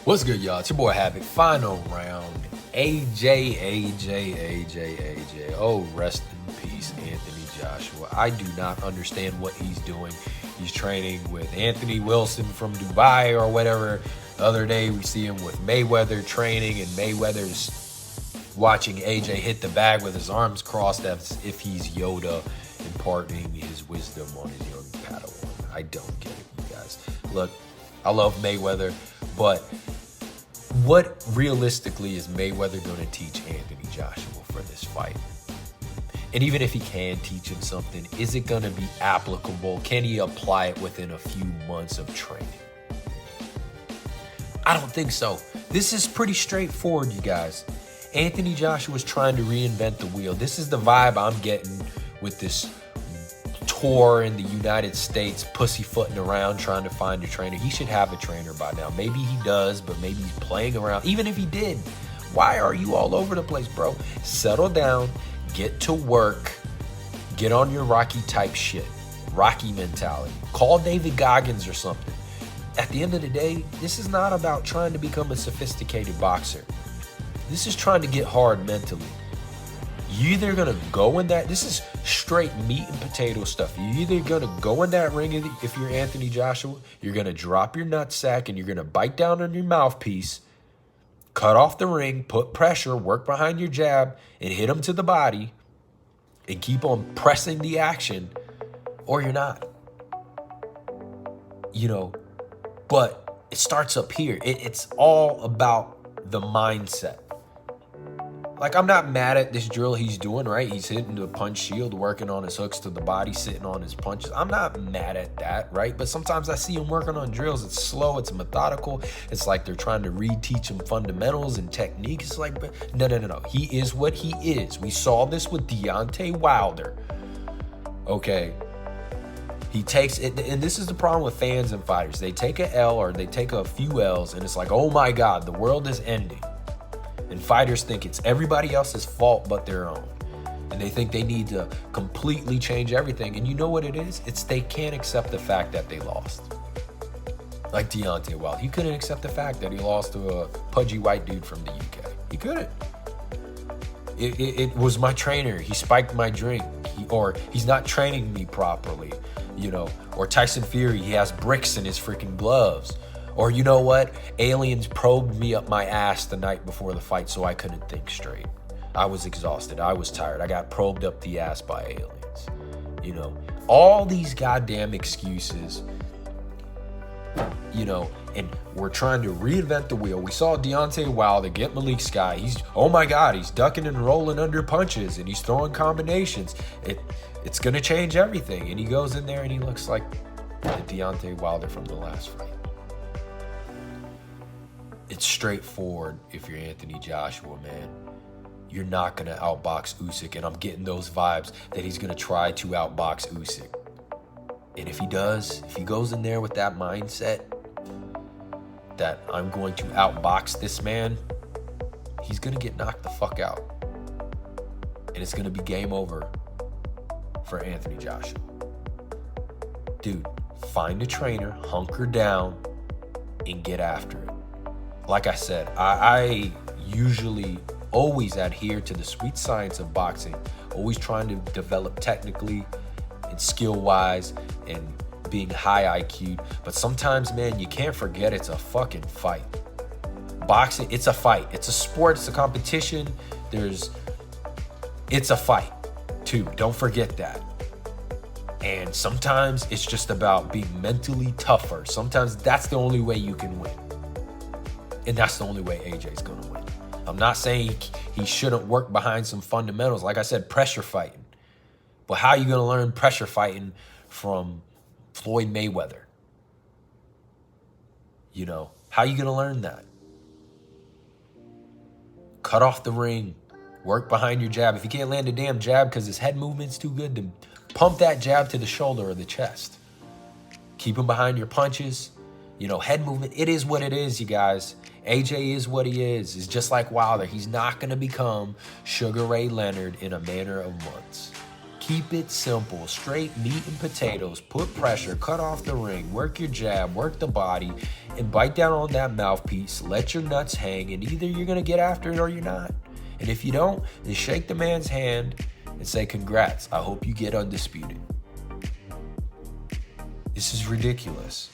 What's good, y'all? It's your boy Havoc. Final round. AJ. Oh, rest in peace, Anthony Joshua. I do not understand what he's doing. He's training with Anthony Wilson from Dubai or whatever. The other day, we see him with Mayweather training, and Mayweather's watching AJ hit the bag with his arms crossed as if he's Yoda imparting his wisdom on his young Padawan. I don't get it, you guys. Look, I love Mayweather, but what realistically is Mayweather going to teach Anthony Joshua for this fight? And even if he can teach him something, is it going to be applicable? Can he apply it within a few months of training? I don't think so. This is pretty straightforward, you guys. Anthony Joshua is trying to reinvent the wheel. This is the vibe I'm getting with this tour in the United States, pussyfooting around trying to find a trainer. He should have a trainer by now. Maybe he does, but maybe he's playing around. Even if he did, why are you all over the place, bro? Settle down, get to work, get on your Rocky type shit, Rocky mentality. Call David Goggins or something. At the end of the day, this is not about trying to become a sophisticated boxer. This is trying to get hard mentally. You either gonna go in that, this is straight meat and potato stuff. You either gonna go in that ring if you're Anthony Joshua, you're gonna drop your nutsack and you're gonna bite down on your mouthpiece, cut off the ring, put pressure, work behind your jab, and hit him to the body, and keep on pressing the action, or you're not. You know, but it starts up here. It's all about the mindset. Like, I'm not mad at this drill he's doing, right? He's hitting the punch shield, working on his hooks to the body, sitting on his punches. I'm not mad at that, right? But sometimes I see him working on drills. It's slow, it's methodical. It's like they're trying to reteach him fundamentals and technique. It's like, but no. He is what he is. We saw this with Deontay Wilder. Okay. He takes it, and this is the problem with fans and fighters. They take a L or they take a few L's, and it's like, oh my God, the world is ending. And fighters think it's everybody else's fault but their own. And they think they need to completely change everything. And you know what it is? It's they can't accept the fact that they lost. Like Deontay Wilder. He couldn't accept the fact that he lost to a pudgy white dude from the UK. He couldn't. It was my trainer. He spiked my drink. Or he's not training me properly. You know, or Tyson Fury, he has bricks in his freaking gloves. Or you know what? Aliens probed me up my ass the night before the fight so I couldn't think straight. I was exhausted. I was tired. I got probed up the ass by aliens. You know, all these goddamn excuses, you know, and we're trying to reinvent the wheel. We saw Deontay Wilder get Malik Sky. Oh my God, he's ducking and rolling under punches and he's throwing combinations. It's going to change everything. And he goes in there and he looks like the Deontay Wilder from the last fight. It's straightforward if you're Anthony Joshua, man. You're not going to outbox Usyk, and I'm getting those vibes that he's going to try to outbox Usyk. And if he does, if he goes in there with that mindset that I'm going to outbox this man, he's going to get knocked the fuck out. And it's going to be game over for Anthony Joshua. Dude, find a trainer, hunker down, and get after it. Like I said, I usually always adhere to the sweet science of boxing, always trying to develop technically and skill-wise and being high IQ. But sometimes, man, you can't forget it's a fucking fight. Boxing, it's a fight. It's a sport. It's a competition. It's a fight, too. Don't forget that. And sometimes it's just about being mentally tougher. Sometimes that's the only way you can win. And that's the only way AJ's going to win. I'm not saying he shouldn't work behind some fundamentals. Like I said, pressure fighting. But how are you going to learn pressure fighting from Floyd Mayweather? You know, how are you going to learn that? Cut off the ring. Work behind your jab. If you can't land a damn jab because his head movement's too good, then pump that jab to the shoulder or the chest. Keep him behind your punches. You know, head movement, it is what it is, you guys. AJ is what he is. It's just like Wilder. He's not going to become Sugar Ray Leonard in a matter of months. Keep it simple, straight meat and potatoes, put pressure, cut off the ring, work your jab, work the body, and bite down on that mouthpiece. Let your nuts hang, and either you're going to get after it or you're not. And if you don't, then shake the man's hand and say, congrats. I hope you get undisputed. This is ridiculous.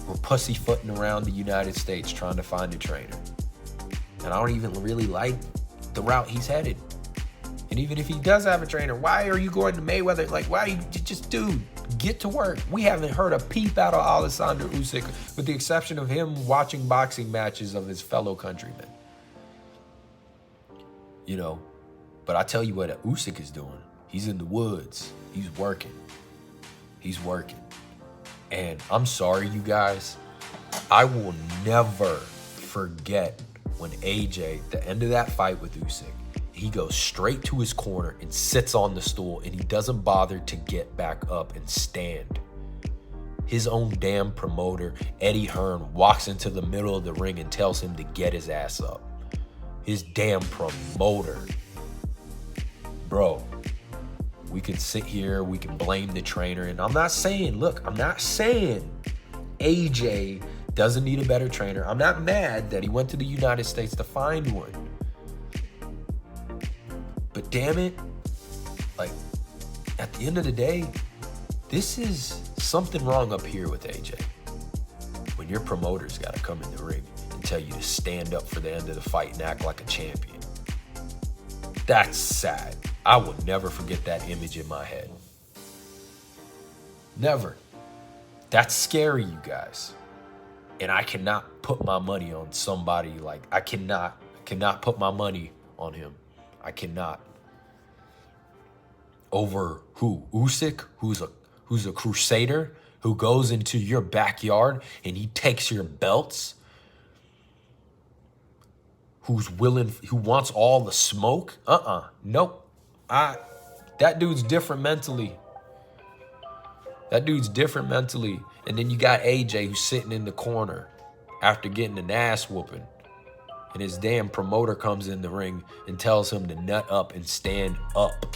We're pussyfooting around the United States trying to find a trainer. And I don't even really like the route he's headed. And even if he does have a trainer, why are you going to Mayweather? Like, why you just, dude, get to work. We haven't heard a peep out of Alexander Usyk, with the exception of him watching boxing matches of his fellow countrymen. You know, but I tell you what Usyk is doing. He's in the woods. He's working. He's working. And I'm sorry, you guys. I will never forget when AJ, the end of that fight with Usyk, he goes straight to his corner and sits on the stool, and he doesn't bother to get back up and stand. His own damn promoter, Eddie Hearn, walks into the middle of the ring and tells him to get his ass up. His damn promoter. Bro, we can sit here, we can blame the trainer, and I'm not saying AJ doesn't need a better trainer. I'm not mad that he went to the United States to find one. But damn it, like, at the end of the day, this is something wrong up here with AJ. When your promoter's got to come in the ring and tell you to stand up for the end of the fight and act like a champion. That's sad. I will never forget that image in my head. Never. That's scary, you guys. And I cannot put my money on somebody like, I cannot put my money on him. I cannot. Over who? Usyk, who's a crusader, who goes into your backyard and he takes your belts, who wants all the smoke? Nope. That dude's different mentally. And then you got AJ who's sitting in the corner after getting an ass whooping. And his damn promoter comes in the ring and tells him to nut up and stand up.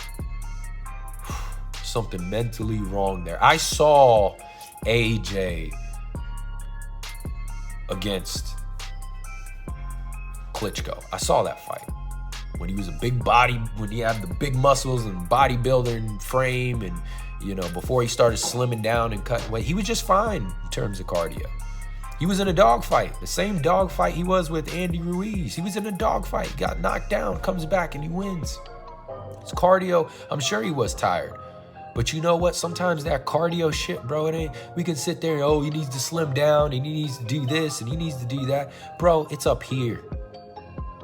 Something mentally wrong there. I saw AJ against Klitschko. I saw that fight. When he was a big body, when he had the big muscles and bodybuilding frame, and, you know, before he started slimming down and cutting weight, he was just fine in terms of cardio. He was in a dogfight, the same dogfight he was with Andy Ruiz. He was in a dogfight, got knocked down, comes back, and he wins. His cardio, I'm sure he was tired. But you know what? Sometimes that cardio shit, bro, it ain't, we can sit there, he needs to slim down, and he needs to do this, and he needs to do that. Bro, it's up here.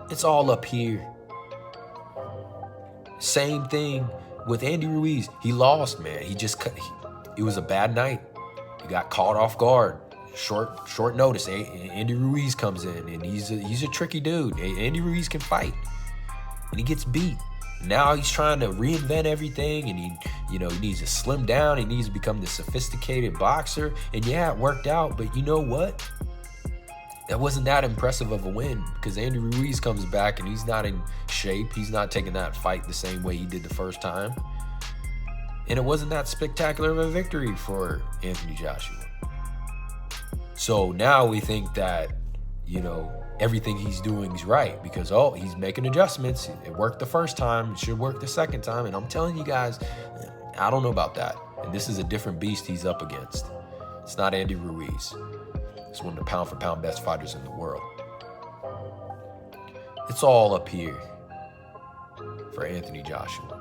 It's all up here. Same thing with Andy Ruiz. He lost, man. It was a bad night. He got caught off guard. Short notice. Andy Ruiz comes in, and he's a tricky dude. Andy Ruiz can fight, and he gets beat. Now he's trying to reinvent everything, and he needs to slim down. He needs to become the sophisticated boxer. And yeah, it worked out, but you know what? That wasn't that impressive of a win, because Andy Ruiz comes back and he's not in shape. He's not taking that fight the same way he did the first time. And it wasn't that spectacular of a victory for Anthony Joshua. So now we think that, everything he's doing is right because, he's making adjustments. It worked the first time. It should work the second time. And I'm telling you guys, I don't know about that. And this is a different beast he's up against. It's not Andy Ruiz. It's one of the pound-for-pound best fighters in the world. It's all up here for Anthony Joshua.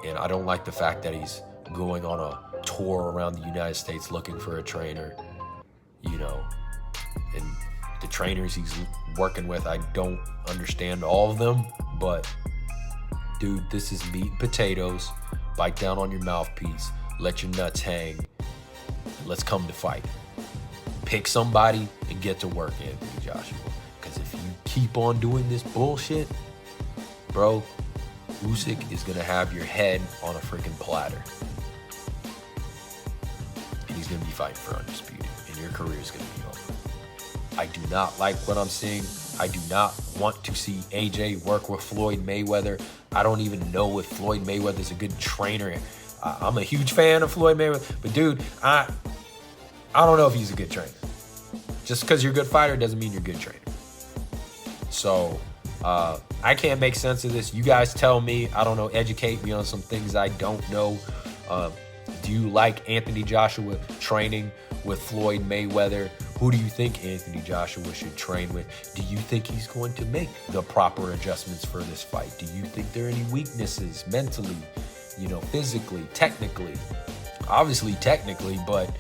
And I don't like the fact that he's going on a tour around the United States looking for a trainer, and the trainers he's working with, I don't understand all of them, but dude, this is meat and potatoes. Bite down on your mouthpiece, let your nuts hang, let's come to fight. Pick somebody and get to work, Anthony Joshua. Because if you keep on doing this bullshit, bro, Usyk is going to have your head on a freaking platter. And he's going to be fighting for undisputed. And your career is going to be over. I do not like what I'm seeing. I do not want to see AJ work with Floyd Mayweather. I don't even know if Floyd Mayweather is a good trainer. I'm a huge fan of Floyd Mayweather. But dude, I I don't know if he's a good trainer. Just because you're a good fighter doesn't mean you're a good trainer. So I can't make sense of this. You guys tell me. I don't know. Educate me on some things I don't know. Do you like Anthony Joshua training with Floyd Mayweather? Who do you think Anthony Joshua should train with? Do you think he's going to make the proper adjustments for this fight? Do you think there are any weaknesses mentally, physically, technically? Obviously technically, but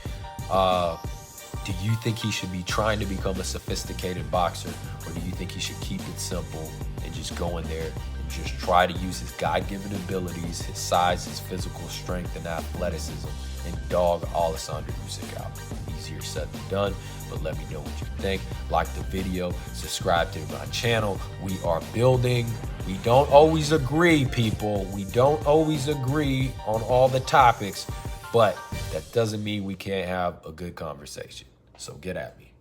do you think he should be trying to become a sophisticated boxer, or do you think he should keep it simple and just go in there and just try to use his God-given abilities, his size, his physical strength, and athleticism, and dog Alessandro Usyk out? Easier said than done, but let me know what you think. Like the video, subscribe to my channel. We are building. We don't always agree, people. We don't always agree on all the topics, but that doesn't mean we can't have a good conversation. So get at me.